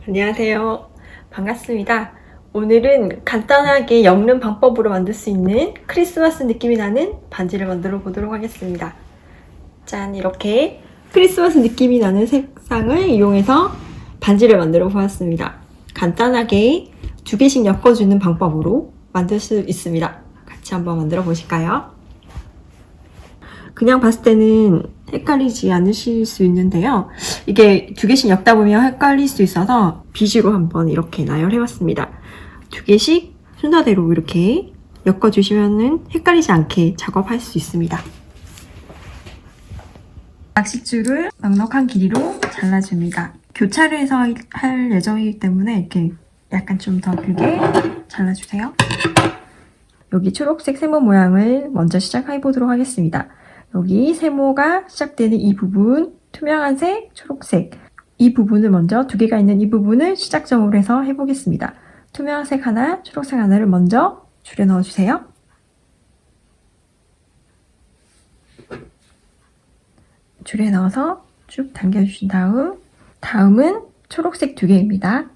안녕하세요. 반갑습니다. 오늘은 간단하게 엮는 방법으로 만들 수 있는 크리스마스 느낌이 나는 반지를 만들어 보도록 하겠습니다. 짠, 이렇게 크리스마스 느낌이 나는 색상을 이용해서 반지를 만들어 보았습니다. 간단하게 2개씩 엮어주는 방법으로 만들 수 있습니다. 같이 한번 만들어 보실까요? 그냥 봤을 때는 헷갈리지 않으실 수 있는데요. 이게 2개씩 엮다 보면 헷갈릴 수 있어서 비주로 한번 이렇게 나열해봤습니다. 2개씩 순서대로 이렇게 엮어주시면 헷갈리지 않게 작업할 수 있습니다. 낚싯줄을 넉넉한 길이로 잘라줍니다. 교차를 해서 할 예정이기 때문에 이렇게 약간 좀 더 길게 잘라주세요. 여기 초록색 세모 모양을 먼저 시작해보도록 하겠습니다. 여기 세모가 시작되는 이 부분, 투명한 색, 초록색, 이 부분을 먼저 2개가 있는 이 부분을 시작점으로 해서 해보겠습니다. 투명한 색 하나, 초록색 하나를 먼저 줄여 넣어주세요. 줄에 넣어서 쭉 당겨주신 다음은 초록색 2개입니다.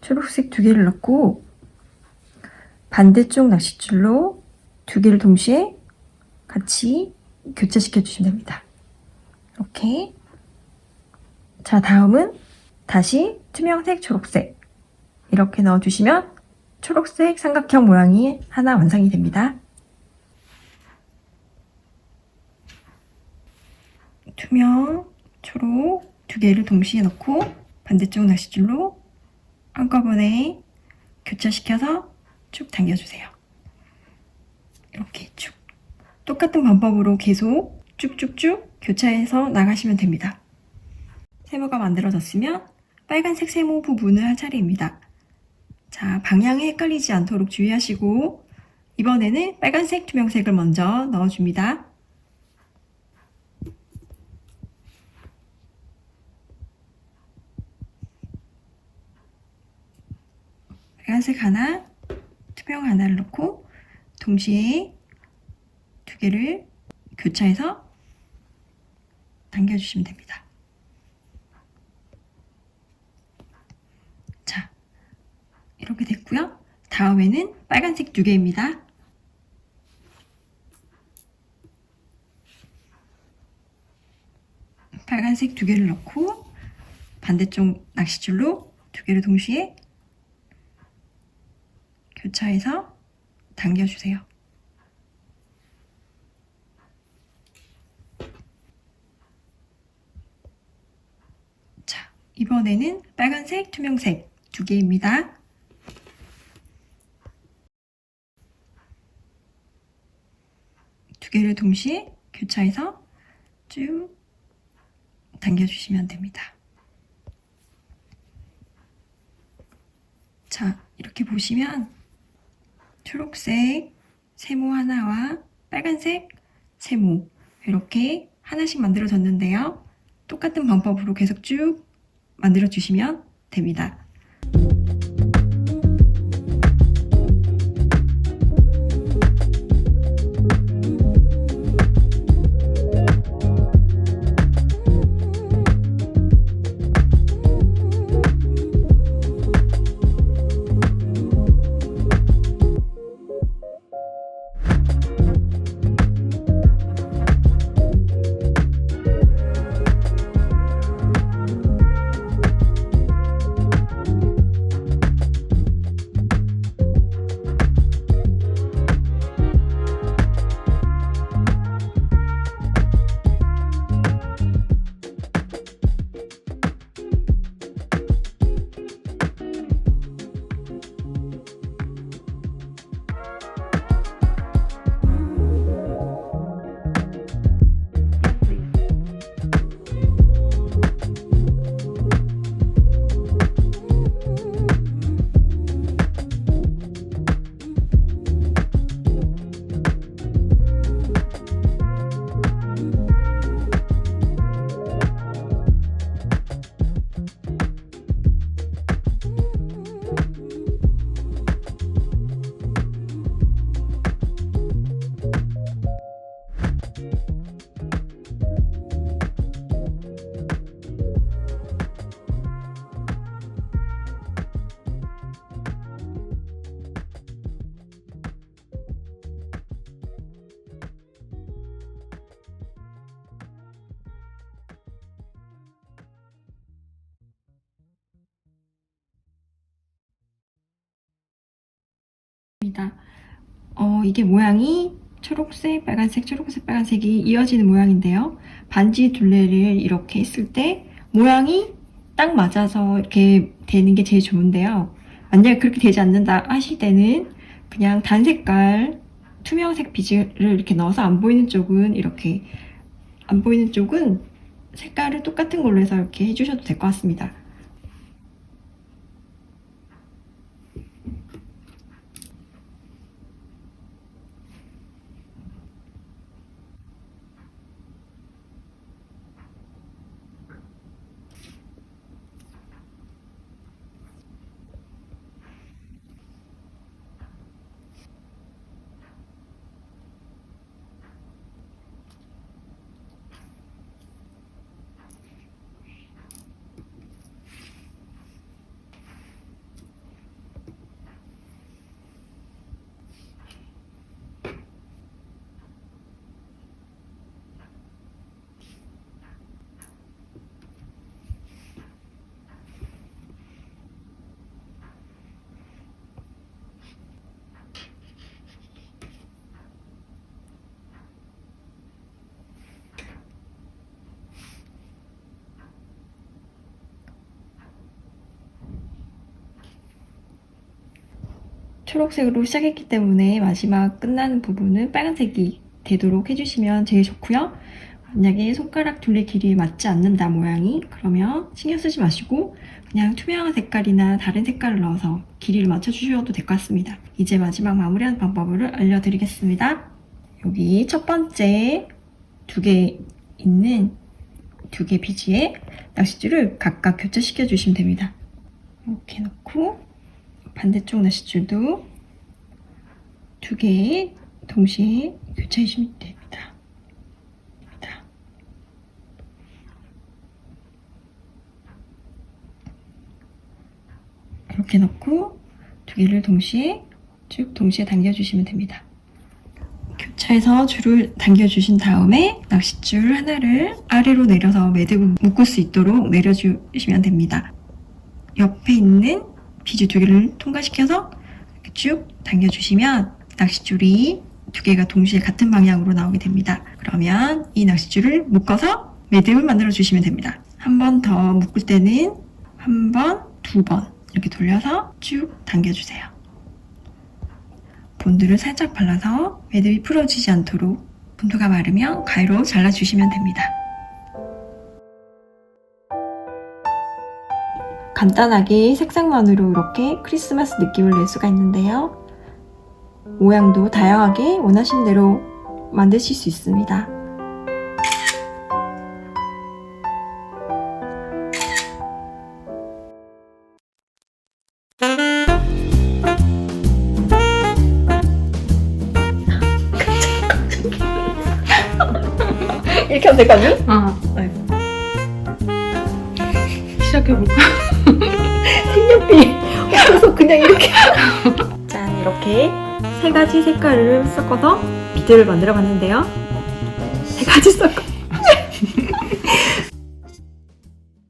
초록색 2개를 넣고 반대쪽 낚싯줄로 2개를 동시에 같이 교차시켜 주시면 됩니다. 이렇게. 자, 다음은 다시 투명색, 초록색 이렇게 넣어주시면 초록색 삼각형 모양이 하나 완성이 됩니다. 투명, 초록 2개를 동시에 넣고 반대쪽 낚싯줄로 한꺼번에 교차시켜서 쭉 당겨주세요. 이렇게 쭉. 똑같은 방법으로 계속 쭉쭉쭉 교차해서 나가시면 됩니다. 세모가 만들어졌으면 빨간색 세모 부분을 할 차례입니다. 자, 방향이 헷갈리지 않도록 주의하시고 이번에는 빨간색 투명색을 먼저 넣어줍니다. 빨간색 하나, 투명 하나를 넣고 동시에 2개를 교차해서 당겨주시면 됩니다. 자, 이렇게 됐고요. 다음에는 빨간색 2개입니다. 빨간색 2개를 넣고 반대쪽 낚싯줄로 2개를 동시에 교차해서 당겨주세요. 자, 이번에는 빨간색, 투명색 2개입니다. 두 개를 동시에 교차해서 쭉 당겨주시면 됩니다. 자, 이렇게 보시면 초록색 세모 하나와 빨간색 세모 이렇게 하나씩 만들어졌는데요. 똑같은 방법으로 계속 쭉 만들어 주시면 됩니다. 이게 모양이 초록색, 빨간색, 초록색, 빨간색이 이어지는 모양인데요. 반지 둘레를 이렇게 했을 때 모양이 딱 맞아서 이렇게 되는 게 제일 좋은데요. 만약에 그렇게 되지 않는다 하실 때는 그냥 단색깔 투명색 비즈를 이렇게 넣어서 안 보이는 쪽은 이렇게, 안 보이는 쪽은 색깔을 똑같은 걸로 해서 이렇게 해주셔도 될 것 같습니다. 초록색으로 시작했기 때문에 마지막 끝나는 부분은 빨간색이 되도록 해주시면 제일 좋고요. 만약에 손가락 둘레 길이에 맞지 않는다 모양이, 그러면 신경 쓰지 마시고 그냥 투명한 색깔이나 다른 색깔을 넣어서 길이를 맞춰주셔도 될 것 같습니다. 이제 마지막 마무리하는 방법을 알려드리겠습니다. 여기 첫 번째 두 개 있는 두 개 비즈에 낚싯줄을 각각 교차시켜 주시면 됩니다. 이렇게 놓고 반대쪽 낚싯줄도 두 개 동시에 교차해 주시면 됩니다. 이렇게 넣고 두 개를 동시에 쭉 동시에 당겨주시면 됩니다. 교차해서 줄을 당겨주신 다음에 낚싯줄 하나를 아래로 내려서 매듭을 묶을 수 있도록 내려주시면 됩니다. 옆에 있는 비즈 두 개를 통과시켜서 이렇게 쭉 당겨주시면 낚싯줄이 두 개가 동시에 같은 방향으로 나오게 됩니다. 그러면 이 낚싯줄을 묶어서 매듭을 만들어 주시면 됩니다. 한 번 더 묶을 때는 한 번, 두 번 이렇게 돌려서 쭉 당겨주세요. 본드를 살짝 발라서 매듭이 풀어지지 않도록, 본드가 마르면 가위로 잘라주시면 됩니다. 간단하게 색상만으로 이렇게 크리스마스 느낌을 낼 수가 있는데요. 모양도 다양하게 원하시는 대로 만드실 수 있습니다. 이렇게 하면 될까요? 아이고. 시작해볼까? 색연필 없어서 그냥 이렇게 짠, 이렇게 세 가지 색깔을 섞어서 비드를 만들어 봤는데요. 세 가지 섞어